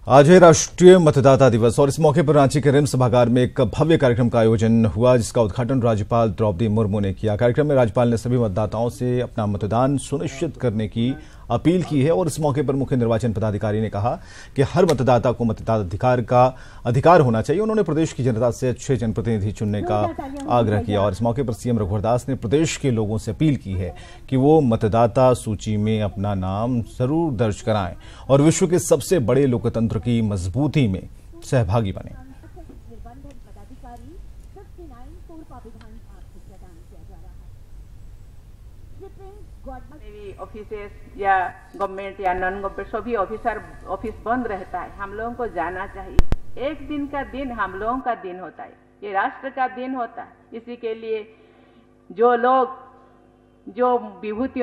आज है राष्ट्रीय मतदाता दिवस और इस मौके पर रांची के रिम्स सभागार में एक भव्य कार्यक्रम का आयोजन हुआ, जिसका उद्घाटन राज्यपाल द्रौपदी मुर्मू ने किया। कार्यक्रम में राज्यपाल ने सभी मतदाताओं से अपना मतदान सुनिश्चित करने की अपील की है और इस मौके पर मुख्य निर्वाचन पदाधिकारी ने कहा कि हर मतदाता को मताधिकार का अधिकार होना चाहिए। उन्होंने प्रदेश की जनता से अच्छे जनप्रतिनिधि चुनने का आग्रह किया और इस मौके पर सीएम रघुवर दास ने प्रदेश के लोगों से अपील की है कि वो मतदाता सूची में अपना नाम जरूर दर्ज कराएं और विश्व के सबसे बड़े लोकतंत्र की मजबूती में सहभागी बने। ऑफिसेस या गवर्नमेंट या नॉन गवर्नमेंट सभी ऑफिस बंद रहता है। हम लोगों को जाना चाहिए। एक दिन का दिन हम लोगों का दिन होता है, ये राष्ट्र का दिन होता है। इसी के लिए जो लोग जो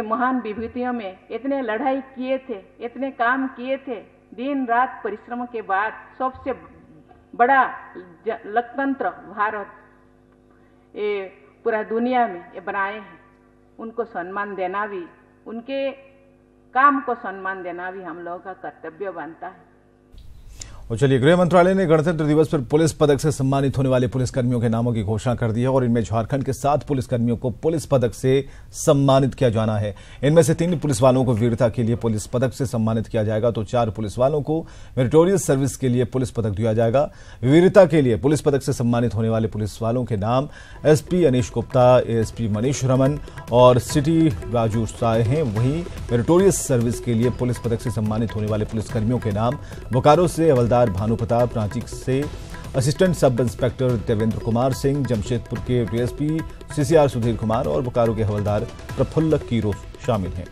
महान विभूतियों में इतने लड़ाई किए थे, इतने काम किए थे, दिन रात परिश्रम के बाद सबसे बड़ा लोकतंत्र भारत ये पूरा दुनिया में ये बनाए हैं, उनको सम्मान देना भी, उनके काम को सम्मान देना भी हम लोगों का कर्तव्य बनता है। और चलिए, गृह मंत्रालय ने गणतंत्र दिवस पर पुलिस पदक से सम्मानित होने वाले पुलिसकर्मियों के नामों की घोषणा कर दी है और इनमें झारखंड के 7 पुलिसकर्मियों को पुलिस पदक से सम्मानित किया जाना है। इनमें से 3 पुलिस वालों को वीरता के लिए पुलिस पदक से सम्मानित किया जाएगा तो 4 पुलिस वालों को मेरिटोरियस सर्विस के लिए पुलिस पदक दिया जाएगा। वीरता के लिए पुलिस पदक से सम्मानित होने वाले पुलिस वालों के नाम एसपी अनीश गुप्ता, एएसपी मनीष रमन और सिटी राजू साय हैं। वहीं मेरिटोरियस सर्विस के लिए पुलिस पदक से सम्मानित होने वाले पुलिसकर्मियों के नाम बोकारो से हवलदार भानु प्रताप, रांची से assistant sub inspector Devendra Kumar Singh, Jamshedpur के डीएसपी सीसीआर सुधीर कुमार और बोकारो के हवलदार प्रफुल्ल कीरो शामिल हैं।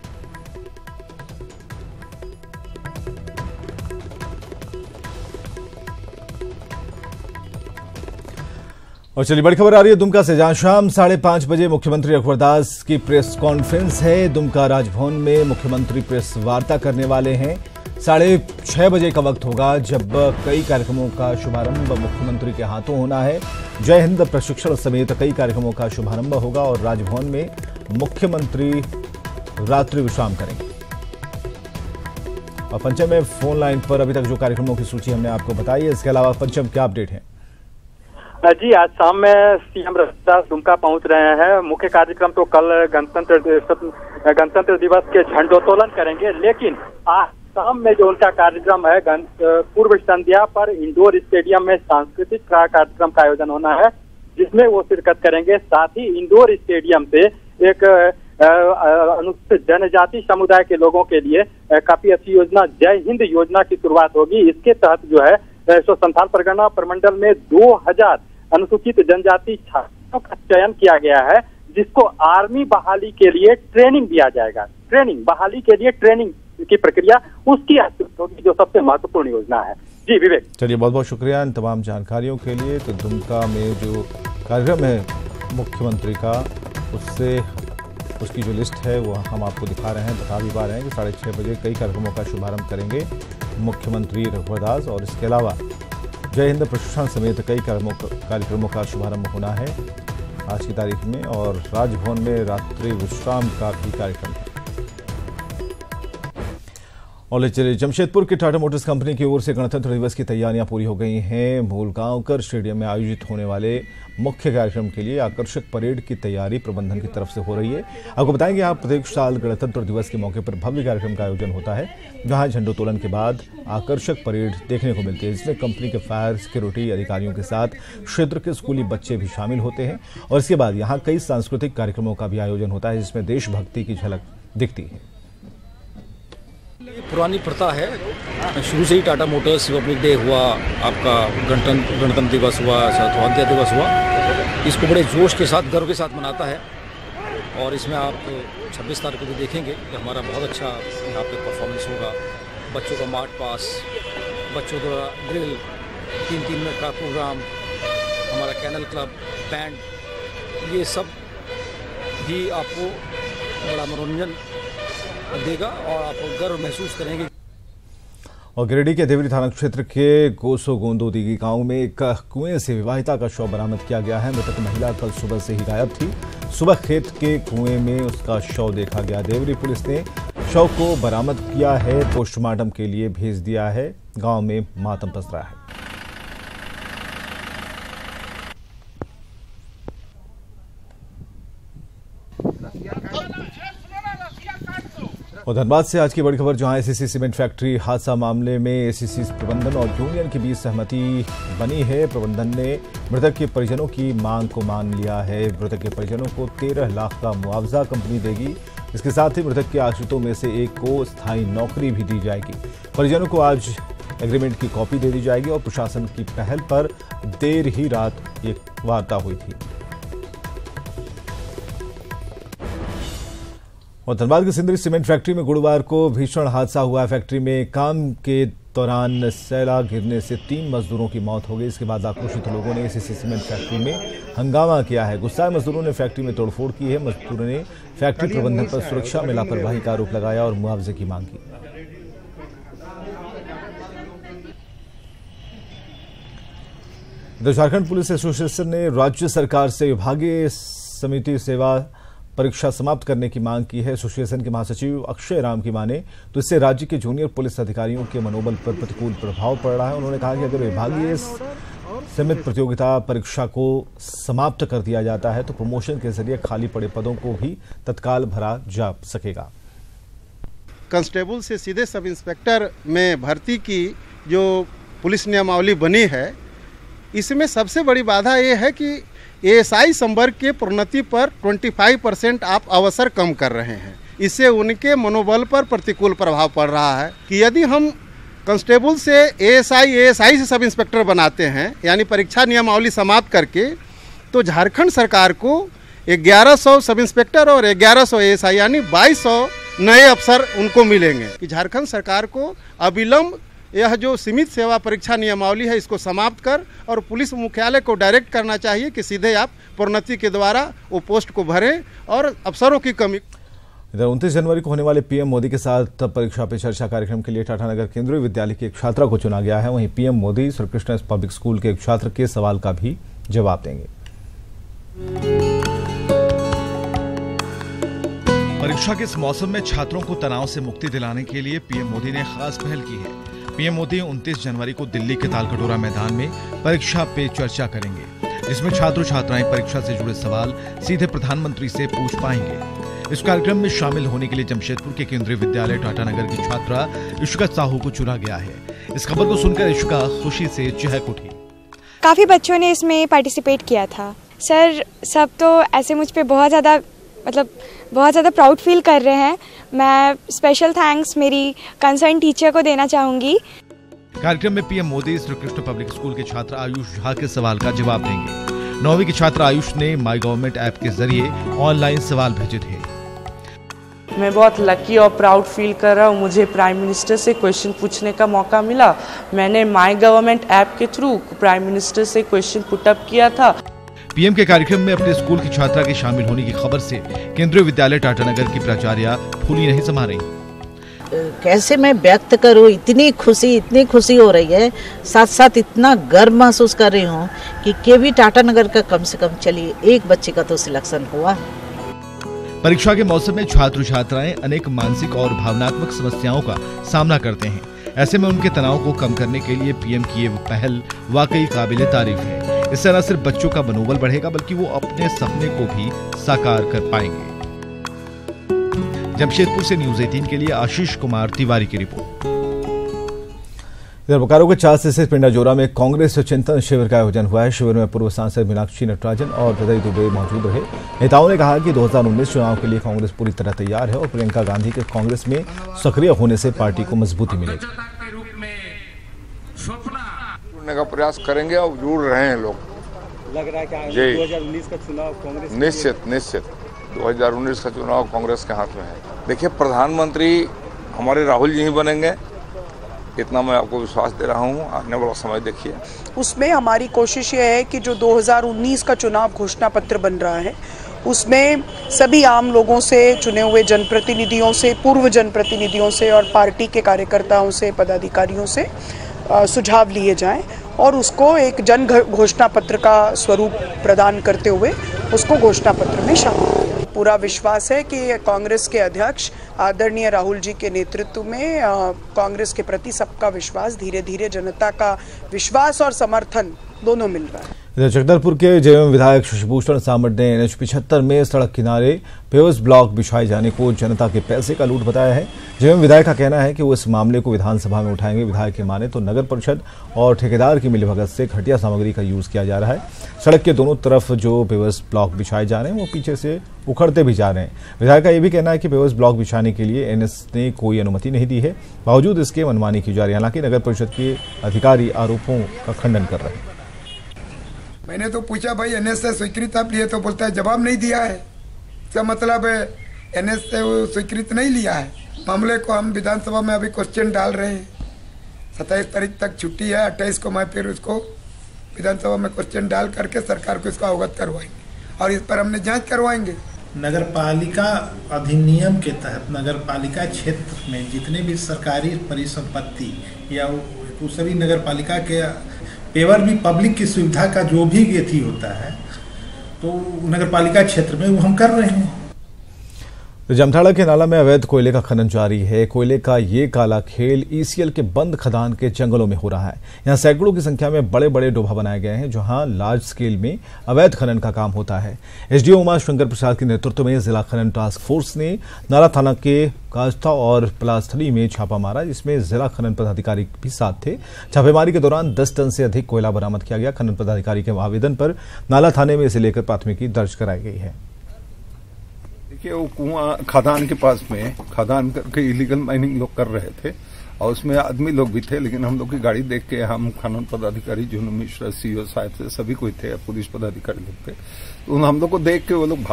और चलिए, बड़ी खबर आ रही है दुमका से, जहां शाम 5:30 बजे मुख्यमंत्री रघुवर दास की प्रेस कॉन्फ्रेंस है। दुमका राजभवन में मुख्यमंत्री प्रेस वार्ता करने वाले हैं। 6:30 बजे का वक्त होगा जब कई कार्यक्रमों का शुभारंभ मुख्यमंत्री के हाथों होना है। जय हिंद प्रशिक्षण समेत कई कार्यक्रमों का शुभारंभ होगा और राजभवन में मुख्यमंत्री रात्रि विश्राम करेंगे। और पंचम में फोन लाइन पर अभी तक जो कार्यक्रमों की सूची हमने आपको बताई है, इसके अलावा पंचम क्या अपडेट है? जी, आज शाम में सीएम रघुवर दास दुमका पहुंच रहे हैं। मुख्य कार्यक्रम तो कल गणतंत्र दिवस के झंडोत्तोलन करेंगे, लेकिन आज शाम में जो उनका कार्यक्रम है पूर्व संध्या पर इंडोर स्टेडियम में सांस्कृतिक कार्यक्रम का आयोजन होना है, जिसमें वो शिरकत करेंगे। साथ ही इंडोर स्टेडियम से एक अनुसूचित जनजाति समुदाय के लोगों के लिए काफी अच्छी योजना जय हिंद योजना की शुरुआत होगी। इसके तहत जो है संथाल परगना प्रमंडल में 2000 अनुसूचित जनजाति छात्रों का चयन किया गया है, जिसको आर्मी बहाली के लिए ट्रेनिंग दिया जाएगा। बहाली के लिए ट्रेनिंग की प्रक्रिया उसकी होगी, जो सबसे महत्वपूर्ण योजना है। जी विवेक। चलिए, बहुत बहुत शुक्रिया इन तमाम जानकारियों के लिए। तो दुमका में जो कार्यक्रम है मुख्यमंत्री का, उसकी जो लिस्ट है वो हम आपको दिखा रहे हैं, बता भी पा रहे हैं कि 6:30 बजे कई कार्यक्रमों का शुभारंभ करेंगे मुख्यमंत्री रघुवर दास और इसके अलावा जय हिंद प्रशिक्षण समेत कई कार्यक्रमों का शुभारंभ होना है आज की तारीख में और राजभवन में रात्रि विश्राम का भी कार्यक्रम है। और चलिए, जमशेदपुर की टाटा मोटर्स कंपनी की ओर से गणतंत्र दिवस की तैयारियां पूरी हो गई हैं। मूलगांवकर स्टेडियम में आयोजित होने वाले मुख्य कार्यक्रम के लिए आकर्षक परेड की तैयारी प्रबंधन की तरफ से हो रही है। आपको बताएंगे, आप प्रत्येक साल गणतंत्र दिवस के मौके पर भव्य कार्यक्रम का आयोजन होता है, जहां झंडोत्तोलन के बाद आकर्षक परेड देखने को मिलती है, जिसमें कंपनी के फायर सिक्योरिटी अधिकारियों के साथ क्षेत्र के स्कूली बच्चे भी शामिल होते हैं। और इसके बाद यहाँ कई सांस्कृतिक कार्यक्रमों का भी आयोजन होता है, जिसमें देशभक्ति की झलक दिखती है। पुरानी प्रथा है, शुरू से ही टाटा मोटर्स रिपब्लिक डे हुआ, आपका गणतंत्र दिवस हुआ, स्वातंत्रता दिवस हुआ, इसको बड़े जोश के साथ, गर्व के साथ मनाता है। और इसमें आप 26 तारीख को भी देखेंगे कि हमारा बहुत अच्छा यहाँ पे परफॉर्मेंस होगा। बच्चों का मार्च पास, बच्चों द्वारा ड्रिल, 3-3 मिनट का प्रोग्राम, हमारा कैनल क्लब, बैंड, ये सब भी आपको बड़ा मनोरंजन देगा और आप गर्व महसूस करेंगे। और गिरिडीह के देवरी थाना क्षेत्र के गोसो गोंदो दीगी गांव में एक कुएं से विवाहिता का शव बरामद किया गया है। मृतक महिला कल सुबह से ही गायब थी। सुबह खेत के कुएं में उसका शव देखा गया। देवरी पुलिस ने शव को बरामद किया है, पोस्टमार्टम के लिए भेज दिया है। गांव में मातम पसरा है। और धनबाद से आज की बड़ी खबर, जहां एसीसी सीमेंट फैक्ट्री हादसा मामले में एसीसी प्रबंधन और यूनियन के बीच सहमति बनी है। प्रबंधन ने मृतक के परिजनों की मांग को मान लिया है। मृतक के परिजनों को 13 लाख का मुआवजा कंपनी देगी। इसके साथ ही मृतक के आश्रितों में से एक को स्थायी नौकरी भी दी जाएगी। परिजनों को आज एग्रीमेंट की कॉपी दे दी जाएगी और प्रशासन की पहल पर देर ही रात ये वार्ता हुई थी। और धनबाद की सिंदरी सीमेंट फैक्ट्री में गुरुवार को भीषण हादसा हुआ। फैक्ट्री में काम के दौरान सैला गिरने से 3 मजदूरों की मौत हो गई। इसके बाद आक्रोशित लोगों ने एसीसी सीमेंट फैक्ट्री में हंगामा किया है। गुस्साए मजदूरों ने फैक्ट्री में तोड़फोड़ की है। मजदूरों ने फैक्ट्री प्रबंधन पर सुरक्षा में लापरवाही का आरोप लगाया और मुआवजे की मांग की। झारखंड पुलिस एसोसिएशन ने राज्य सरकार से विभागीय समिति सेवा परीक्षा समाप्त करने की मांग की है। एसोसिएशन के महासचिव अक्षय राम की माने तो इससे राज्य के जूनियर पुलिस अधिकारियों के मनोबल पर प्रतिकूल प्रभाव पड़ रहा है। उन्होंने कहा कि अगर विभागीय सीमित प्रतियोगिता परीक्षा को समाप्त कर दिया जाता है तो प्रमोशन के जरिए खाली पड़े पदों को भी तत्काल भरा जा सकेगा। कांस्टेबल से सीधे सब इंस्पेक्टर में भर्ती की जो पुलिस नियमावली बनी है, इसमें सबसे बड़ी बाधा ये है कि एएसआई संवर्ग के प्रोन्नति पर 25% आप अवसर कम कर रहे हैं। इससे उनके मनोबल पर प्रतिकूल प्रभाव पड़ रहा है कि यदि हम कांस्टेबल से एएसआई से सब इंस्पेक्टर बनाते हैं, यानी परीक्षा नियमावली समाप्त करके, तो झारखंड सरकार को 1100 सब इंस्पेक्टर और 1100 एएसआई यानी 2200 नए अफसर उनको मिलेंगे। कि झारखंड सरकार को अविलंब यह जो सीमित सेवा परीक्षा नियमावली है इसको समाप्त कर और पुलिस मुख्यालय को डायरेक्ट करना चाहिए कि सीधे आप प्रोन्नति के द्वारा वो पोस्ट को भरें और अफसरों की कमी। इधर 29 जनवरी को होने वाले पीएम मोदी के साथ परीक्षा पे चर्चा कार्यक्रम के लिए टाटानगर केंद्रीय विद्यालय की एक छात्रा को चुना गया है। वहीं PM Modi Shrikrishna public school के एक छात्र के सवाल का भी जवाब देंगे। परीक्षा के इस मौसम में छात्रों को तनाव से मुक्ति दिलाने के लिए पीएम मोदी ने खास पहल की है। पीएम मोदी 29 जनवरी को दिल्ली के तालकटोरा मैदान में परीक्षा पे चर्चा करेंगे, जिसमें छात्र छात्राएं परीक्षा से जुड़े सवाल सीधे प्रधानमंत्री से पूछ पाएंगे। इस कार्यक्रम में शामिल होने के लिए जमशेदपुर के केंद्रीय विद्यालय टाटानगर की छात्रा इशिका साहू को चुना गया है। इस खबर को सुनकर इशिका खुशी से चहक उठी। काफी बच्चों ने इसमें पार्टिसिपेट किया था सर। सब तो ऐसे मुझ पे बहुत ज़्यादा प्राउड फील कर रहे हैं। मैं स्पेशल थैंक्स मेरी कंसर्न टीचर को देना चाहूंगी। कार्यक्रम में PM Modi Shrikrishna public school के छात्र आयुष झा के सवाल का जवाब देंगे। 9वीं के छात्र आयुष ने माई गवर्नमेंट ऐप के जरिए ऑनलाइन सवाल भेजे थे। मैं बहुत लकी और प्राउड फील कर रहा हूँ। मुझे प्राइम मिनिस्टर से क्वेश्चन पूछने का मौका मिला। मैंने माई गवर्नमेंट ऐप के थ्रू प्राइम मिनिस्टर से क्वेश्चन पुटअप किया था। पीएम के कार्यक्रम में अपने स्कूल की छात्रा के शामिल होने की खबर से केंद्रीय विद्यालय टाटानगर की प्राचार्य फूली नहीं समा रही। कैसे मैं व्यक्त करूं, इतनी खुशी हो रही है, साथ साथ इतना गर्व महसूस कर रही हूं कि केवी टाटानगर का कम से कम चलिए एक बच्चे का तो सिलेक्शन हुआ। परीक्षा के मौसम में छात्र छात्राएं अनेक मानसिक और भावनात्मक समस्याओं का सामना करते हैं। ऐसे में उनके तनाव को कम करने के लिए पीएम की ये पहल वाकई काबिले तारीफ है। इससे न सिर्फ बच्चों का मनोबल बढ़ेगा बल्कि वो अपने सपने को भी साकार कर पाएंगे। जमशेदपुर से न्यूज़ 18 के लिए आशीष कुमार तिवारी की रिपोर्ट। इधर बोकारो के 4 से पिंडाजोरा में कांग्रेस चिंतन शिविर का आयोजन हुआ है। शिविर में पूर्व सांसद मीनाक्षी नटराजन और हृदय दुबे मौजूद रहे। नेताओं ने कहा कि 2019 चुनाव के लिए कांग्रेस पूरी तरह तैयार है और प्रियंका गांधी के कांग्रेस में सक्रिय होने से पार्टी को मजबूती मिलेगी। जुड़ने का प्रयास करेंगे और जुड़ रहे हैं लोग। लग रहा है कि 2019 का चुनाव कांग्रेस निश्चित 2019 का चुनाव कांग्रेस के हाथ में है। देखिए, प्रधानमंत्री हमारे राहुल जी ही बनेंगे, इतना मैं आपको विश्वास दे रहा हूँ। आने वाला समय देखिए। उसमें हमारी कोशिश ये है कि जो 2019 का चुनाव घोषणा पत्र बन रहा है उसमें सभी आम लोगों से, चुने हुए जनप्रतिनिधियों से, पूर्व जनप्रतिनिधियों से और पार्टी के कार्यकर्ताओं से, पदाधिकारियों से सुझाव लिए जाएं और उसको एक जन घोषणा पत्र का स्वरूप प्रदान करते हुए उसको घोषणा पत्र में शामिल। पूरा विश्वास है कि कांग्रेस के अध्यक्ष आदरणीय राहुल जी के नेतृत्व में कांग्रेस के प्रति सबका विश्वास, धीरे धीरे जनता का विश्वास और समर्थन दोनों मिल रहा है। इधर जगदलपुर के जेएमएम विधायक शशिभूषण सामंत ने NH 75 में सड़क किनारे पेवर्स ब्लॉक बिछाए जाने को जनता के पैसे का लूट बताया है। जेएमएम विधायक का कहना है कि वो इस मामले को विधानसभा में उठाएंगे। विधायक की माने तो नगर परिषद और ठेकेदार की मिलीभगत से घटिया सामग्री का यूज किया जा रहा है। सड़क के दोनों तरफ जो पेवर्स ब्लॉक बिछाए जा रहे हैं वो पीछे से उखड़ते भी जा रहे हैं। विधायक का यह भी कहना है कि पेवर्स ब्लॉक बिछाने के लिए NS ने कोई अनुमति नहीं दी है, बावजूद इसके मनमानी की जा रही है। हालांकि नगर परिषद के अधिकारी आरोपों का खंडन कर रहे हैं। मैंने तो पूछा भाई NS से स्वीकृति आप लिए, तो बोलता है जवाब नहीं दिया है। इसका मतलब है NS से वो स्वीकृति नहीं लिया है। मामले को हम विधानसभा में अभी क्वेश्चन डाल रहे हैं। 27 तारीख तक छुट्टी है, 28 को मैं फिर उसको विधानसभा में क्वेश्चन डाल करके सरकार को इसको अवगत करवाएंगे और इस पर हमने जांच करवाएंगे। नगर पालिका अधिनियम के तहत नगर पालिका क्षेत्र में जितने भी सरकारी परिसंपत्ति या वो सभी नगर पालिका के पेवर भी पब्लिक की सुविधा का जो भी गेथी होता है तो नगर पालिका क्षेत्र में वो हम कर रहे हैं। जामताड़ा के नाला में अवैध कोयले का खनन जारी है। कोयले का ये काला खेल ECL के बंद खदान के जंगलों में हो रहा है। यहाँ सैकड़ों की संख्या में बड़े बड़े डोभा बनाए गए हैं जहां लार्ज स्केल में अवैध खनन का काम होता है। SDO उमा शंकर प्रसाद के नेतृत्व में जिला खनन टास्क फोर्स ने नाला थाना के कास्ता और पलास्थली में छापा मारा, जिसमें जिला खनन पदाधिकारी भी साथ थे। छापेमारी के दौरान 10 टन से अधिक कोयला बरामद किया गया। खनन पदाधिकारी के आवेदन पर नाला थाने में इसे लेकर प्राथमिकी दर्ज कराई गई है। देखिए, वो कुआं खदान के पास में खदान करके इलीगल माइनिंग लोग कर रहे थे और उसमें आदमी लोग भी थे, लेकिन हम लोग की गाड़ी देख के हम खनन पदाधिकारी जुनू मिश्रा CO साहब से सभी कोई थे, पुलिस पदाधिकारी लोग थे, तो हम लोग को देख के वो लोग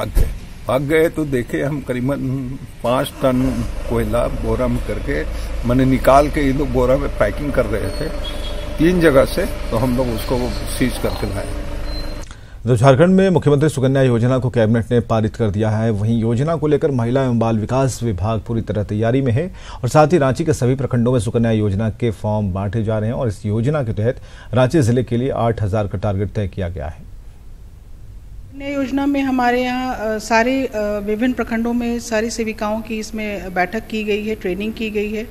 भाग गए। तो देखे हम करीबन 5 टन कोयला बोरा में करके मैंने निकाल के ये लोग बोरा में पैकिंग कर रहे थे 3 जगह से, तो हम लोग उसको सीज करके लाए। तो झारखंड में मुख्यमंत्री सुकन्या योजना को कैबिनेट ने पारित कर दिया है। वहीं योजना को लेकर महिला एवं बाल विकास विभाग पूरी तरह तैयारी में है और साथ ही रांची के सभी प्रखंडों में सुकन्या योजना के फॉर्म बांटे जा रहे हैं और इस योजना के तहत रांची जिले के लिए 8000 का टारगेट तय किया गया है। नई योजना में हमारे यहाँ सारे विभिन्न प्रखंडों में सारी सेविकाओं की इसमें बैठक की गई है, ट्रेनिंग की गई है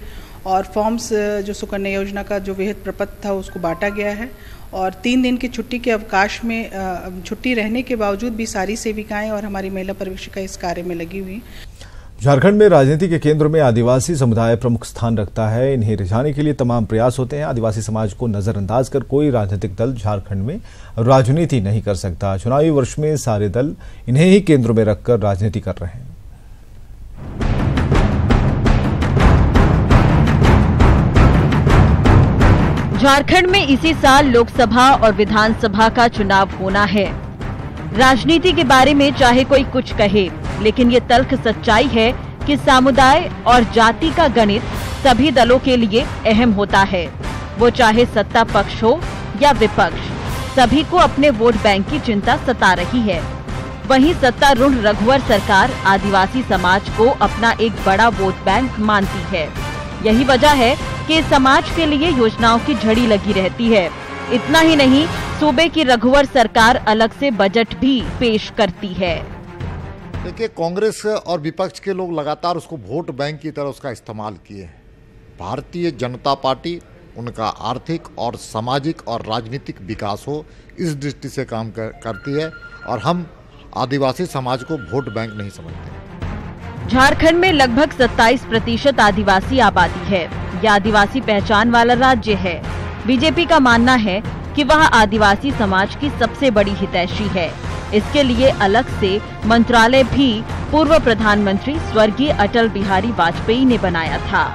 और फॉर्म्स जो सुकन्या योजना का जो विहित प्रपत्र था उसको बांटा गया है और 3 दिन की छुट्टी के अवकाश में छुट्टी रहने के बावजूद भी सारी सेविकाएं और हमारी महिला पर्यवेक्षिका इस कार्य में लगी हुई। झारखंड में राजनीति के केंद्र में आदिवासी समुदाय प्रमुख स्थान रखता है। इन्हें रिझाने के लिए तमाम प्रयास होते हैं। आदिवासी समाज को नजरअंदाज कर कोई राजनीतिक दल झारखंड में राजनीति नहीं कर सकता। चुनावी वर्ष में सारे दल इन्हें ही केंद्र में रखकर राजनीति कर रहे हैं। झारखंड में इसी साल लोकसभा और विधानसभा का चुनाव होना है। राजनीति के बारे में चाहे कोई कुछ कहे, लेकिन ये तल्ख सच्चाई है कि समुदाय और जाति का गणित सभी दलों के लिए अहम होता है। वो चाहे सत्ता पक्ष हो या विपक्ष, सभी को अपने वोट बैंक की चिंता सता रही है। वहीं सत्तारूढ़ रघुवर सरकार आदिवासी समाज को अपना एक बड़ा वोट बैंक मानती है। यही वजह है कि समाज के लिए योजनाओं की झड़ी लगी रहती है। इतना ही नहीं, सूबे की रघुवर सरकार अलग से बजट भी पेश करती है। देखिए, कांग्रेस और विपक्ष के लोग लगातार उसको वोट बैंक की तरह उसका इस्तेमाल किए हैं। भारतीय जनता पार्टी उनका आर्थिक और सामाजिक और राजनीतिक विकास हो, इस दृष्टि से काम करती है और हम आदिवासी समाज को वोट बैंक नहीं समझते। झारखंड में लगभग 27% आदिवासी आबादी है। यह आदिवासी पहचान वाला राज्य है। बीजेपी का मानना है कि वह आदिवासी समाज की सबसे बड़ी हितैषी है। इसके लिए अलग से मंत्रालय भी पूर्व प्रधानमंत्री स्वर्गीय अटल बिहारी वाजपेयी ने बनाया था।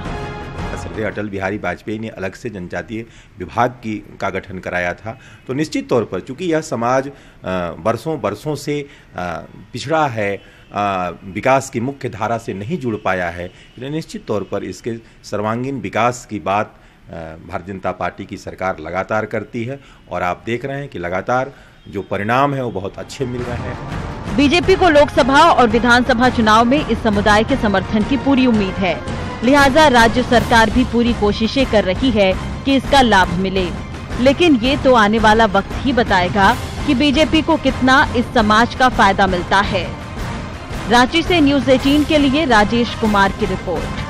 अटल बिहारी वाजपेयी ने अलग से जनजातीय विभाग का गठन कराया था। तो निश्चित तौर पर चूंकि यह समाज बरसों से पिछड़ा है, विकास की मुख्य धारा से नहीं जुड़ पाया है, इसलिए निश्चित तौर पर इसके सर्वांगीण विकास की बात भारतीय जनता पार्टी की सरकार लगातार करती है और आप देख रहे हैं कि लगातार जो परिणाम है वो बहुत अच्छे मिल रहे हैं। बीजेपी को लोकसभा और विधानसभा चुनाव में इस समुदाय के समर्थन की पूरी उम्मीद है। लिहाजा राज्य सरकार भी पूरी कोशिशें कर रही है कि इसका लाभ मिले। लेकिन ये तो आने वाला वक्त ही बताएगा कि बीजेपी को कितना इस समाज का फायदा मिलता है। रांची से न्यूज 18 के लिए राजेश कुमार की रिपोर्ट।